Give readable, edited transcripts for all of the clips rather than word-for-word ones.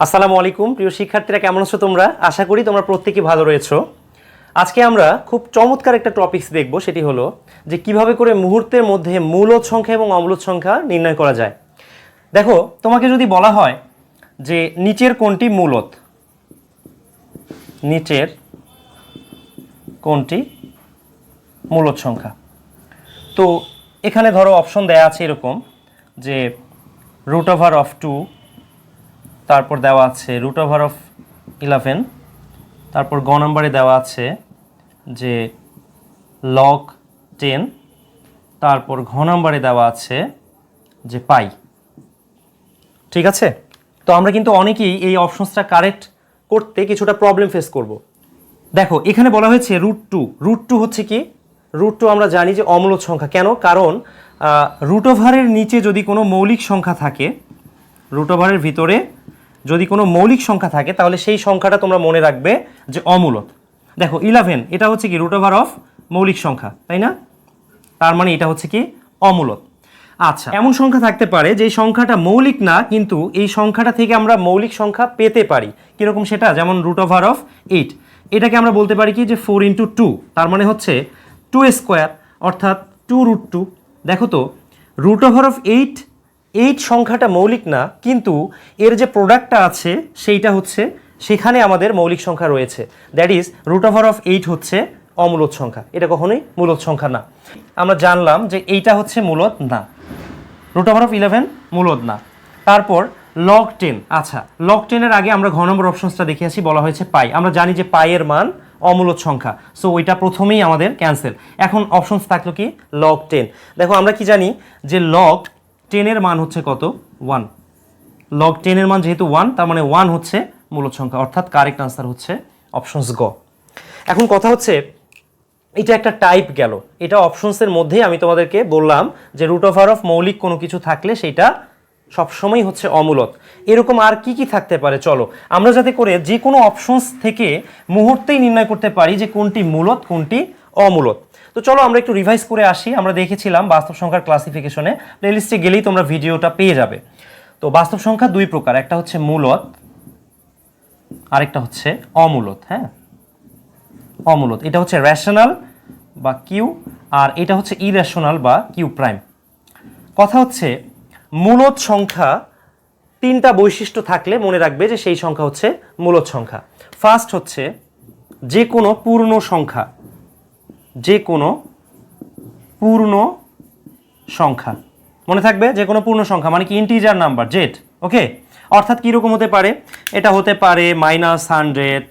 আসসালামু আলাইকুম প্রিয় শিক্ষার্থীরা, কেমন আছো তোমরা? আশা করি তোমরা প্রত্যেকেই ভালো রয়েছো। আজকে আমরা খুব চমৎকার একটা টপিকস দেখব, সেটি হলো যে কিভাবে করে মুহূর্তের মধ্যে মূলদ সংখ্যা এবং অমূলদ সংখ্যা নির্ণয় করা যায়। দেখো, তোমাকে যদি বলা হয় যে নিচের কোনটি মূলদ, নিচের কোনটি মূলদ সংখ্যা, তো এখানে ধরো অপশন দেয়া আছে এরকম যে রুট ওভার অফ 2, তারপর দেওয়া আছে রুট ওভার অফ 11, তারপর গ নম্বরে দেওয়া আছে যে লগ 10, তারপর ঘ নম্বরে দেওয়া আছে যে পাই। ঠিক আছে, তো আমরা কিন্তু অনেকেই এই অপশনসটা কারেক্ট করতে কিছুটা প্রবলেম ফেস করব। দেখো, এখানে বলা হয়েছে রুট টু হচ্ছে কি? রুট টু আমরা জানি যে অমূলদ সংখ্যা। কেন? কারণ রুট ওভারের নিচে যদি কোনো মৌলিক সংখ্যা থাকে, রুট ওভারের ভিতরে যদি কোনো মৌলিক সংখ্যা থাকে তাহলে সেই সংখ্যাটা তোমরা মনে রাখবে যে অমূলদ। দেখো 11 এটা হচ্ছে কি রুট ওভার অফ মৌলিক সংখ্যা, তাই না? তার মানে এটা হচ্ছে কি অমূলদ। আচ্ছা, এমন সংখ্যা থাকতে পারে যে সংখ্যাটা মৌলিক না, কিন্তু এই সংখ্যাটা থেকে আমরা মৌলিক সংখ্যা পেতে পারি। কীরকম সেটা? যেমন রুট ওভার অফ 8, এটাকে আমরা বলতে পারি কি যে 4 × 2, তার মানে হচ্ছে 2² অর্থাৎ 2√2। দেখো তো, রুট ওভার অফ 8 সংখ্যাটা মৌলিক না, কিন্তু এর যে প্রোডাক্টটা আছে সেইটা হচ্ছে, সেখানে আমাদের মৌলিক সংখ্যা রয়েছে। That is root over of 8 হচ্ছে অমূলদ সংখ্যা, এটা কখনোই মূলদ সংখ্যা না। আমরা জানলাম যে এইটা হচ্ছে মূলদ না, রুট ওভার অফ 11 মূলদ না। তারপর লগ 10। আচ্ছা, লগ 10-এর আগে আমরা ঘ নম্বর অপশনসটা দেখে আসি। বলা হয়েছে পাই। আমরা জানি যে পাইয়ের মান অমূলদ সংখ্যা, সো ওইটা প্রথমেই আমাদের ক্যান্সেল। এখন অপশনস থাকলো কি লগ 10। দেখো, আমরা কি জানি যে লগ 10-এর মান হচ্ছে কত? 1। লগ 10-এর মান যেহেতু 1, তার মানে 1 হচ্ছে মূলদ সংখ্যা, অর্থাৎ কারেক্ট আনসার হচ্ছে অপশনস গ। এখন কথা হচ্ছে, এটা একটা টাইপ গেল, এটা অপশনসের মধ্যেই আমি তোমাদেরকে বললাম যে রুট ওভার অফ মৌলিক কোনো কিছু থাকলে সেটা সবসময় হচ্ছে অমূলদ। এরকম আর কি কি থাকতে পারে? চলো আমরা যাতে করে যে কোনো অপশনস থেকে মুহূর্তেই নির্ণয় করতে পারি যে কোনটি মূলদ কোনটি অমূলদ। তো চলো আমরা একটু রিভাইজ করে আসি। আমরা দেখেছিলাম বাস্তব সংখ্যার ক্লাসিফিকেশনে, প্লেলিস্টে গেলেই তোমরা ভিডিওটা পেয়ে যাবে। তো বাস্তব সংখ্যা দুই প্রকার, একটা হচ্ছে মূলদ, আরেকটা হচ্ছে অমূলদ। হ্যাঁ, অমূলদ এটা হচ্ছে রেশনাল বা কিউ, আর এটা হচ্ছে ইরেশনাল বা কিউ প্রাইম। কথা হচ্ছে, মূলদ সংখ্যা তিনটা বৈশিষ্ট্য থাকলে মনে রাখবে যে সেই সংখ্যা হচ্ছে মূলদ সংখ্যা। ফার্স্ট হচ্ছে যে কোনো পূর্ণ সংখ্যা, যে কোনো পূর্ণ সংখ্যা, মনে থাকবে যে কোনো পূর্ণ সংখ্যা মানে কি ইন্টিজার নাম্বার জেড। ওকে, অর্থাৎ কীরকম হতে পারে? এটা হতে পারে -100,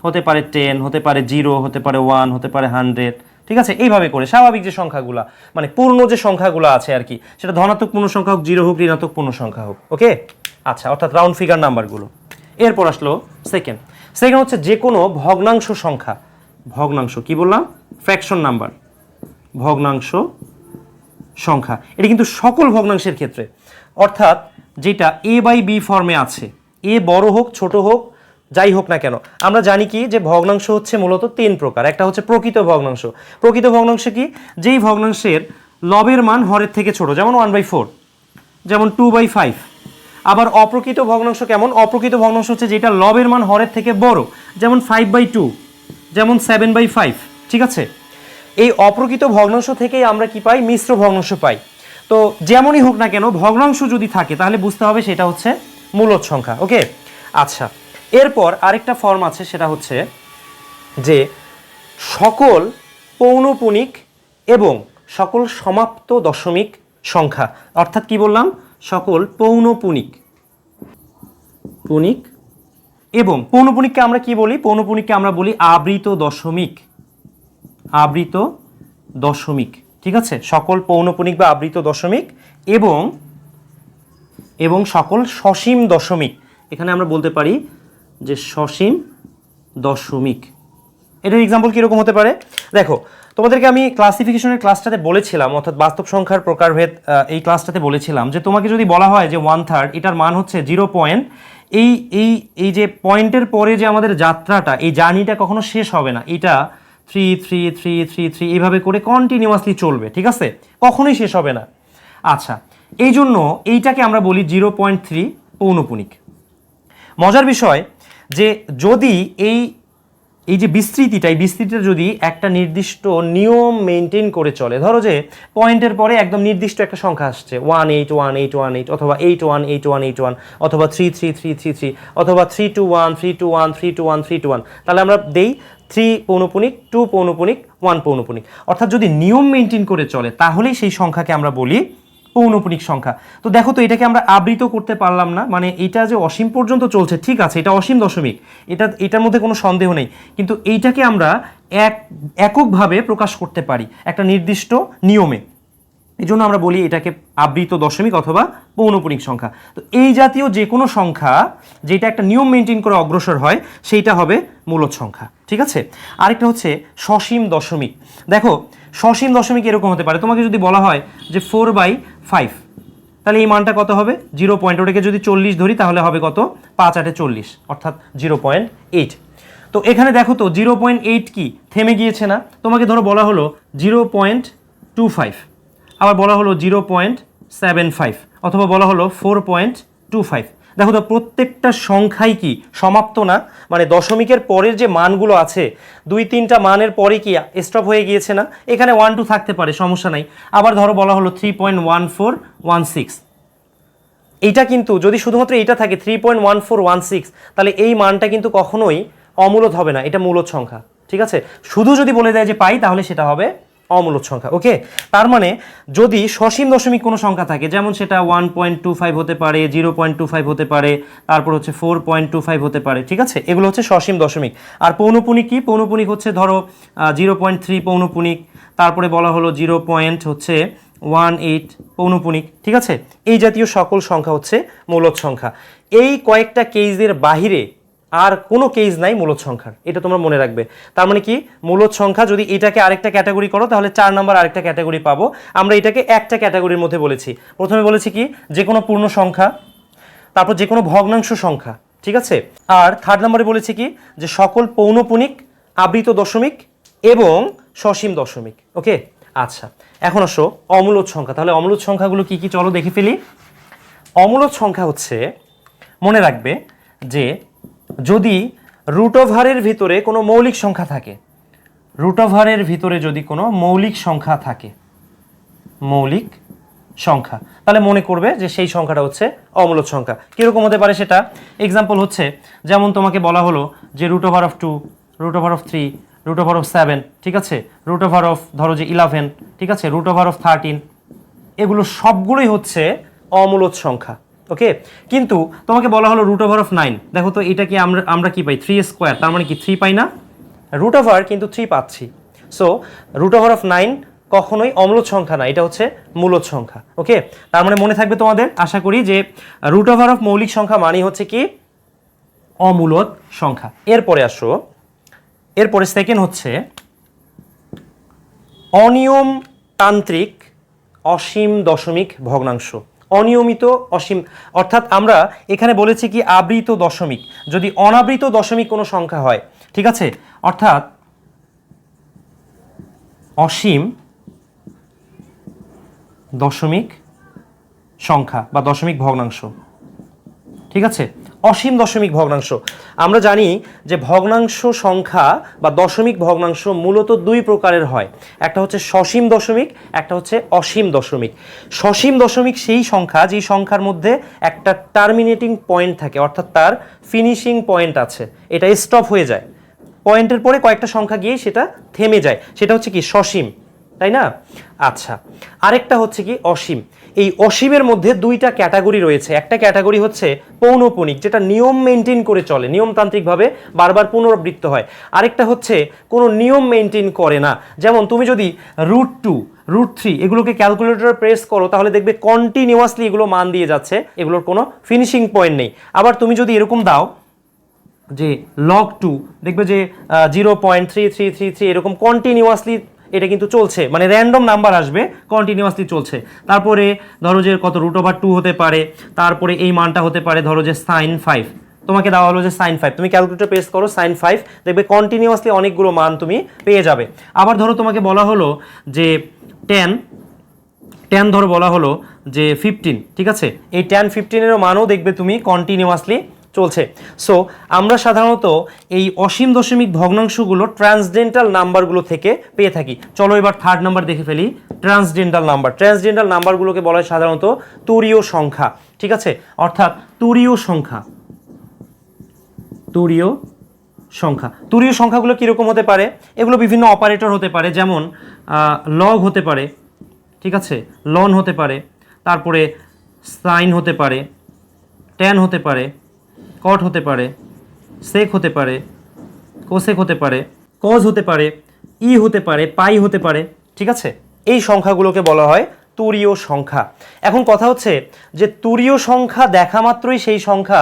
হতে পারে 10, হতে পারে 0, হতে পারে 1, হতে পারে 100। ঠিক আছে, এইভাবে করে স্বাভাবিক যে সংখ্যাগুলো মানে পূর্ণ যে সংখ্যাগুলো আছে আর কি, সেটা ধনাত্মক পূর্ণ সংখ্যা হোক, 0 হোক, ঋণাত্মক পূর্ণ সংখ্যা হোক। ওকে, আচ্ছা, অর্থাৎ রাউন্ড ফিগার নাম্বারগুলো। এরপর আসলো সেকেন্ড হচ্ছে যে কোনো ভগ্নাংশ সংখ্যা। ভগ্নাংশ কি বললাম? ফ্র্যাকশন নাম্বার, ভগ্নাংশ সংখ্যা। এটা কিন্তু সকল ভগ্নাংশের ক্ষেত্রে, অর্থাৎ যেটা a/b ফর্মে আছে, এ বড় হোক ছোট হোক যাই হোক না কেন, আমরা জানি কি যে ভগ্নাংশ হচ্ছে মূলত তিন প্রকার। একটা হচ্ছে প্রকৃত ভগ্নাংশ। প্রকৃত ভগ্নাংশ কি? যেই ভগ্নাংশের লবের মান হরের থেকে ছোট, যেমন 1/4, যেমন 2/5। আবার অপ্রকৃত ভগ্নাংশ কেমন? অপ্রকৃত ভগ্নাংশ হচ্ছে যেটা লবের মান হরের থেকে বড়, যেমন 5/2, যেমন 7/5। ঠিক আছে, এই অপ্রকৃত ভগ্নাংশ থেকেই আমরা কি পাই? মিশ্র ভগ্নাংশ পাই। তো যেমনই হোক না কেন, ভগ্নাংশ যদি থাকে তাহলে বুঝতে হবে সেটা হচ্ছে মূলদ সংখ্যা। ওকে, আচ্ছা, এরপর আরেকটা ফর্ম আছে, সেটা হচ্ছে যে সকল পৌনপুনিক এবং সকল সমাপ্ত দশমিক সংখ্যা। অর্থাৎ কি বললাম? সকল পৌনপুনিক এবং পৌনপুনিককে আমরা কি বলি? পৌনপুনিককে আমরা বলি আবৃত দশমিক, আবৃত দশমিক। ঠিক আছে, সকল পৌনপুনিক বা আবৃত দশমিক এবং সকল সসীম দশমিক। এখানে আমরা বলতে পারি যে সসীম দশমিক। এটার এক্সাম্পল কীরকম হতে পারে? দেখো, তোমাদেরকে আমি ক্লাসিফিকেশনের ক্লাসটাতে বলেছিলাম, অর্থাৎ বাস্তব সংখ্যার প্রকারভেদ এই ক্লাসটাতে বলেছিলাম যে তোমাকে যদি বলা হয় যে 1/3, এটার মান হচ্ছে 0 পয়েন্ট, এই যে পয়েন্টের পরে যে আমাদের যাত্রাটা, এই জার্নিটা কখনো শেষ হবে না। এটা 3 3 3 3 3 এইভাবে করে কন্টিনিউয়াসলি চলবে। ঠিক আছে, কখনোই শেষ হবে না। আচ্ছা, এই জন্য এইটাকে আমরা বলি 0.3 পৌনপুনিক। মজার বিষয় যে যদি এই যে বিস্তৃতিটা, এই বিস্তৃতিটা যদি একটা নির্দিষ্ট নিয়ম মেনটেন করে চলে, ধরো যে পয়েন্টের পরে একদম নির্দিষ্ট একটা সংখ্যা আসছে 1818118 অথবা 818181 অথবা 33333 অথবা 321 321 321 321, তাহলে আমরা দেই 3 পৌনপুনিক 2 পৌনপুনিক 1 পৌনপুনিক। অর্থাৎ যদি নিয়ম মেনটেন করে চলে তাহলেই সেই সংখ্যাকে আমরা বলি পৌনপুনিক সংখ্যা। তো দেখো তো এটাকে আমরা আবৃত করতে পারলাম না, মানে এটা যে অসীম পর্যন্ত চলছে, ঠিক আছে এটা অসীম দশমিক, এটার মধ্যে কোনো সন্দেহ নেই, কিন্তু এইটাকে আমরা এককভাবে প্রকাশ করতে পারি একটা নির্দিষ্ট নিয়মে, এই জন্য আমরা বলি এটাকে আবৃত দশমিক অথবা পৌনপুনিক সংখ্যা। তো এই জাতীয় যে কোনো সংখ্যা যেটা একটা নিয়ম মেনটেন করে অগ্রসর হয় সেইটা হবে মূলদ সংখ্যা, ঠিক আছে। আরেকটা হচ্ছে সসীম দশমিক। দেখো সসীম দশমিক এরকম হতে পারে, তোমাকে যদি বলা হয় যে 4/5, তাহলে এই মানটা কত হবে 0. ওটাকে যদি 40 ধরি তাহলে হবে কত 5 8 40, অর্থাৎ 0.8। তো এখানে দেখো তো 0.8 কি থেমে গিয়েছে না? তোমাকে ধরো বলা হলো 0.25, আবার বলা হলো 0.75 অথবা বলা হলো 4.25। দেখো তো প্রত্যেকটা সংখ্যাই কি সমাপ্ত না, মানে দশমিকের পরের যে মানগুলো আছে 2-3টা মানের পরে কি স্টপ হয়ে গিয়েছে না? এখানে 1 2 থাকতে পারে, সমস্যা নাই। আবার ধরো বলা হলো 3.1416, এইটা কিন্তু যদি শুধুমাত্র এইটা থাকে 3.1416, তাহলে এই মানটা কিন্তু কখনোই অমূলদ হবে না, এটা মূলদ সংখ্যা, ঠিক আছে। শুধু যদি বলে দেয় যে পাই তাহলে সেটা হবে অমূলদ সংখ্যা, ওকে। তার মানে যদি সসীম দশমিক কোনো সংখ্যা থাকে, যেমন সেটা 1.25 হতে পারে, 0.25 হতে পারে, তারপর হচ্ছে 4.25 হতে পারে, ঠিক আছে, এগুলো হচ্ছে সসীম দশমিক। আর পৌনপুনিক কি? পৌনপুনিক হচ্ছে ধরো 0.3 পৌনপুনিক, তারপরে বলা হলো 0.18 পৌনপুনিক, ঠিক আছে। এই জাতীয় সকল সংখ্যা হচ্ছে মূলদ সংখ্যা। এই কয়েকটা কেসের বাহিরে আর কোনো কেস নাই মূলদ সংখ্যার, এটা তোমরা মনে রাখবে। তার মানে কি মূলদ সংখ্যা যদি এটাকে আরেকটা ক্যাটাগরি করো তাহলে 4 নাম্বার আরেকটা ক্যাটাগরি পাবো। আমরা এটাকে একটা ক্যাটাগরির মধ্যে বলেছি। প্রথমে বলেছি কি যে কোনো পূর্ণ সংখ্যা, তারপর যে কোনো ভগ্নাংশ সংখ্যা, ঠিক আছে। আর থার্ড নম্বরে বলেছি কি যে সকল পৌনপুনিক, আবৃত দশমিক এবং সসীম দশমিক, ওকে। আচ্ছা এখন আসো অমূলদ সংখ্যা। তাহলে অমূলদ সংখ্যাগুলো কি কি চলো দেখে ফেলি। অমূলদ সংখ্যা হচ্ছে, মনে রাখবে যে যদি রুট ওভারের ভিতরে কোনো মৌলিক সংখ্যা থাকে, রুট ওভারের ভিতরে যদি কোনো মৌলিক সংখ্যা থাকে, মৌলিক সংখ্যা, তাহলে মনে করবে যে সেই সংখ্যাটা হচ্ছে অমূলদ সংখ্যা। কীরকম হতে পারে সেটা? এক্সাম্পল হচ্ছে যেমন তোমাকে বলা হলো যে √2, √3, √7, ঠিক আছে, √, ধরো যে 11, ঠিক আছে, √13, এগুলো সবগুলোই হচ্ছে অমূলদ সংখ্যা, ওকে। কিন্তু তোমাকে বলা হলো √9, দেখো তো এটা কি আমরা কি পাই 3², তার মানে কি 3 পাই না? √ কিন্তু 3 পাচ্ছি। সো √9 কখনোই অমূলদ সংখ্যা না, এটা হচ্ছে মূলদ সংখ্যা, ওকে। তার মানে মনে থাকবে তোমাদের, আশা করি, যে √ মৌলিক সংখ্যা মানে হচ্ছে কি অমূলদ সংখ্যা। এরপরে আসো, এরপরে সেকেন্ড হচ্ছে অনিয়ম তান্ত্রিক অসীম দশমিক ভগ্নাংশ। অনিয়মিত অসীম, অর্থাৎ আমরা এখানে বলেছি কি আবৃত দশমিক, যদি অনাবৃত দশমিক কোনো সংখ্যা হয়, ঠিক আছে, অর্থাৎ অসীম দশমিক সংখ্যা বা দশমিক ভগ্নাংশ, ঠিক আছে, অসীম দশমিক ভগ্নাংশ। আমরা জানি যে ভগ্নাংশ সংখ্যা বা দশমিক ভগ্নাংশ মূলত দুই প্রকারের হয়, একটা হচ্ছে সসীম দশমিক, একটা হচ্ছে অসীম দশমিক। সসীম দশমিক সেই সংখ্যা যে সংখ্যার মধ্যে একটা টার্মিনেটিং পয়েন্ট থাকে, অর্থাৎ তার ফিনিশিং পয়েন্ট আছে, এটা স্টপ হয়ে যায়, পয়েন্টের পরে কয়েকটা সংখ্যা গিয়ে সেটা থেমে যায়, সেটা হচ্ছে কি সসীম, তাই না? আচ্ছা, আরেকটা হচ্ছে কি অসীম। এই অসীমের মধ্যে দুইটা ক্যাটাগরি রয়েছে। একটা ক্যাটাগরি হচ্ছে পৌনপুনিক, যেটা নিয়ম মেনটেন করে চলে, নিয়মতান্ত্রিকভাবে বারবার পুনরাবৃত্ত হয়। আরেকটা হচ্ছে কোনো নিয়ম মেনটেন করে না। যেমন তুমি যদি √2, √3 এগুলোকে ক্যালকুলেটরে প্রেস করো তাহলে দেখবে কন্টিনিউয়াসলি এগুলো মান দিয়ে যাচ্ছে, এগুলোর কোনো ফিনিশিং পয়েন্ট নেই। আবার তুমি যদি এরকম দাও যে log2, দেখবে যে 0.3333 এরকম কন্টিনিউয়াসলি এটা কিন্তু চলছে, মানে র্যান্ডম নাম্বার আসবে, কন্টিনিউয়াসলি চলছে। তারপরে ধরো যে কত √2 হতে পারে, তারপরে এই মানটা হতে পারে ধরো যে sin5, তোমাকে দেওয়া হলো যে sin5, তুমি ক্যালকুলেটর প্রেস করো sin5, দেখবে কন্টিনিউয়াসলি অনেকগুলো মান তুমি পেয়ে যাবে। আবার ধরো তোমাকে বলা হলো যে tan ধরো বলা হলো যে 15, ঠিক আছে, এই tan 15 এরও মানও দেখবে তুমি কন্টিনিউয়াসলি চলছে। সো আমরা সাধারণত এই অসীম দশমিক ভগ্নাংশগুলো ট্রান্সডেন্টাল নাম্বারগুলো থেকে পেয়ে থাকি। চলো এবার থার্ড নাম্বার দেখে ফেলি, ট্রান্সডেন্টাল নাম্বার। ট্রান্সডেন্টাল নাম্বারগুলোকে বলা হয় সাধারণত তুরীয় সংখ্যা, ঠিক আছে, অর্থাৎ তুরীয় সংখ্যা। তুরীয় সংখ্যা, তুরীয় সংখ্যাগুলো কীরকম হতে পারে? এগুলো বিভিন্ন অপারেটর হতে পারে, যেমন লগ হতে পারে, ঠিক আছে, লন হতে পারে, তারপরে সাইন হতে পারে, ট্যান হতে পারে, কট হতে পারে, সেক হতে পারে, কোসেক হতে পারে, কজ হতে পারে, ই হতে পারে, পাই হতে পারে, ঠিক আছে। এই সংখ্যাগুলোকে বলা হয় তুরীয় সংখ্যা। এখন কথা হচ্ছে যে তুরীয় সংখ্যা দেখা মাত্রই সেই সংখ্যা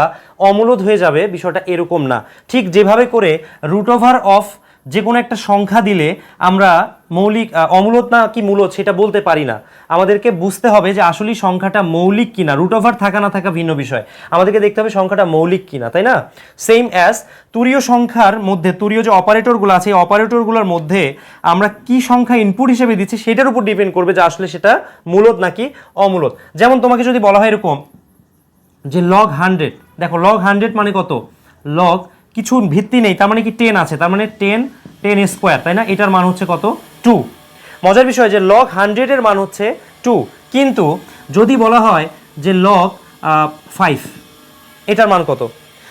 অমূলদ হয়ে যাবে, বিষয়টা এরকম না। ঠিক যেভাবে করে রুট ওভার অফ যে কোনো একটা সংখ্যা দিলে আমরা মৌলিক অমূলদ না কি মূলদ সেটা বলতে পারি না, আমাদেরকে বুঝতে হবে যে আসলে সংখ্যাটা মৌলিক কিনা। রুট ওভার থাকা না থাকা ভিন্ন বিষয়, আমাদেরকে দেখতে হবে সংখ্যাটা মৌলিক কিনা, তাই না? সেম অ্যাজ তুরীয় সংখ্যার মধ্যে তুরীয় যে অপারেটরগুলো আছে এই অপারেটরগুলোর মধ্যে আমরা কি সংখ্যা ইনপুট হিসেবে দিচ্ছি সেটার উপর ডিপেন্ড করবে যে আসলে সেটা মূলদ নাকি অমূলদ। যেমন তোমাকে যদি বলা হয় এরকম যে লগ 100, দেখো লগ 100 মানে কত? লগ কিছু ভিত্তি নেই, তার মানে কি 10 আছে, তার মানে 10 স্কোয়ার, তাই না? এটার মান হচ্ছে কত? 2। মজার বিষয় যে লগ 100 এর মান হচ্ছে 2, কিন্তু যদি বলা হয় যে লগ 5 এটার মান কত,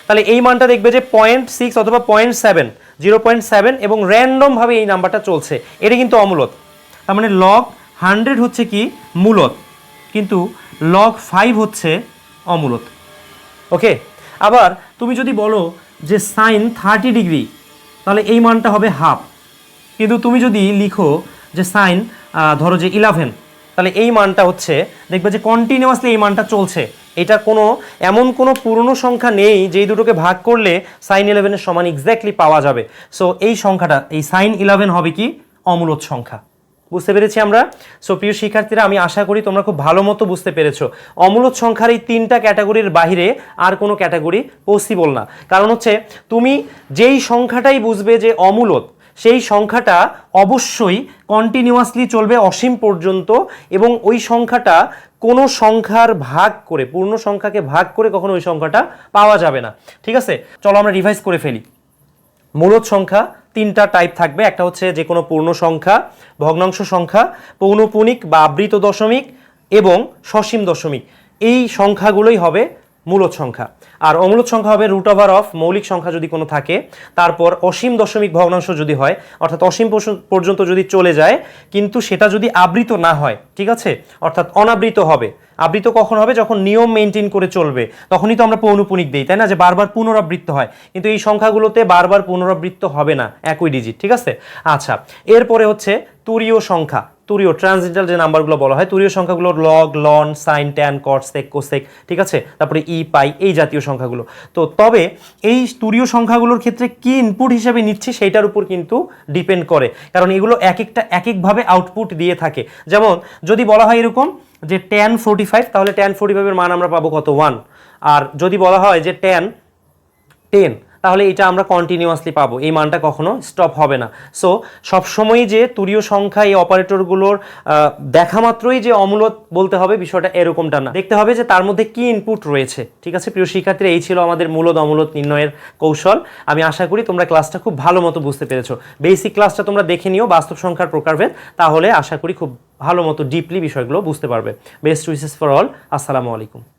তাহলে এই মানটা দেখবে যে 0.6 অথবা 0.7, 0.7 এবং র্যান্ডমভাবে এই নাম্বারটা চলছে, এটা কিন্তু অমূলদ। তার মানে লগ 100 হচ্ছে কি মূলদ, কিন্তু লগ 5 হচ্ছে অমূলদ। ওকে, আবার তুমি যদি বলো যে সাইন 30 ডিগ্রি, তাহলে এই মানটা হবে হাফ, কিন্তু তুমি যদি লিখো যে সাইন ধরো যে 11, তাহলে এই মানটা হচ্ছে দেখবে যে কন্টিনিউয়াসলি এই মানটা চলছে। এটা এমন কোনো পূর্ণ সংখ্যা নেই যেই দুটোকে ভাগ করলে সাইন 11 এর সমান এক্স্যাক্টলি পাওয়া যাবে। সো এই সংখ্যাটা, এই সাইন 11 হবে কি অমূলদ সংখ্যা। বুঝতে পেরেছি আমরা? সো প্রিয় শিক্ষার্থীরা, আমি আশা করি তোমরা খুব ভালো মতো বুঝতে পেরেছো। অমূলদ সংখ্যার এই 3টা ক্যাটাগরির বাইরে আর কোনো ক্যাটাগরি পসিবল না। কারণ হচ্ছে তুমি যেই সংখ্যাটাই বুঝবে যে অমূলদ, সেই সংখ্যাটা অবশ্যই কন্টিনিউয়াসলি চলবে অসীম পর্যন্ত, এবং ওই সংখ্যাটা কোনো সংখ্যার ভাগ করে, পূর্ণ সংখ্যাকে ভাগ করে কখনো ওই সংখ্যাটা পাওয়া যাবে না। ঠিক আছে, চলো আমরা রিভাইজ করে ফেলি। মূলদ সংখ্যা 3টা টাইপ থাকবে, একটা হচ্ছে যে কোনো পূর্ণ সংখ্যা, ভগ্নাংশ সংখ্যা, পৌনঃপুনিক বা আবৃত দশমিক এবং সসীম দশমিক। এই সংখ্যাগুলোই হবে মূলদ সংখ্যা। আর অমূলদ সংখ্যা হবে রুট ওভার অফ মৌলিক সংখ্যা যদি কোনো থাকে, তারপর অসীম দশমিক ভগ্নাংশ যদি হয়, অর্থাৎ অসীম পর্যন্ত যদি চলে যায় কিন্তু সেটা যদি আবৃত না হয়, ঠিক আছে, অর্থাৎ অনাবৃত হবে। আবৃত কখন হবে? যখন নিয়ম মেনটেন করে চলবে, তখনই তো আমরা পৌনঃপুনিক দিই, তাই না, যে বারবার পুনরাবৃত্ত হয়। কিন্তু এই সংখ্যাগুলোতে বারবার পুনরাবৃত্ত হবে না, একই ডিজিট, ঠিক আছে। আচ্ছা, এরপরে হচ্ছে তুরীয় সংখ্যা, তুরীয় ট্রান্সডেন্টাল যে নাম্বারগুলো বলা হয়, তুরীয় সংখ্যাগুলো লগ, লন, সাইন, ট্যান, কট, সেক, কোসেক, ঠিক আছে, তারপরে ই, পাই, এই জাতীয় সংখ্যাগুলো। তো তবে এই তুরীয় সংখ্যাগুলোর ক্ষেত্রে কি ইনপুট হিসেবে নিচ্ছে সেইটার উপর কিন্তু ডিপেন্ড করে, কারণ এগুলো এক একভাবে আউটপুট দিয়ে থাকে। যেমন যদি বলা হয় এরকম যে tan 45, তাহলে tan 45 এর মান আমরা পাবো কত? 1। আর যদি বলা হয় যে tan 10, তাহলে এটা আমরা কন্টিনিউয়াসলি পাবো, এই মানটা কখনো স্টপ হবে না। সো সবসময়ই যে তুরীয় সংখ্যা এই অপারেটরগুলোর দেখা মাত্রই যে অমূলদ বলতে হবে বিষয়টা এরকমটা না, দেখতে হবে যে তার মধ্যে কি ইনপুট রয়েছে। ঠিক আছে প্রিয় শিক্ষার্থীরা, এই ছিল আমাদের মূলদ অমূলদ নির্ণয়ের কৌশল। আমি আশা করি তোমরা ক্লাসটা খুব ভালো মতো বুঝতে পেরেছো। বেসিক ক্লাসটা তোমরা দেখে নিও, বাস্তব সংখ্যার প্রকারভেদ, তাহলে আশা করি খুব ভালো মতো ডিপলি বিষয়গুলো বুঝতে পারবে। Best wishes for all. আসসালামু আলাইকুম।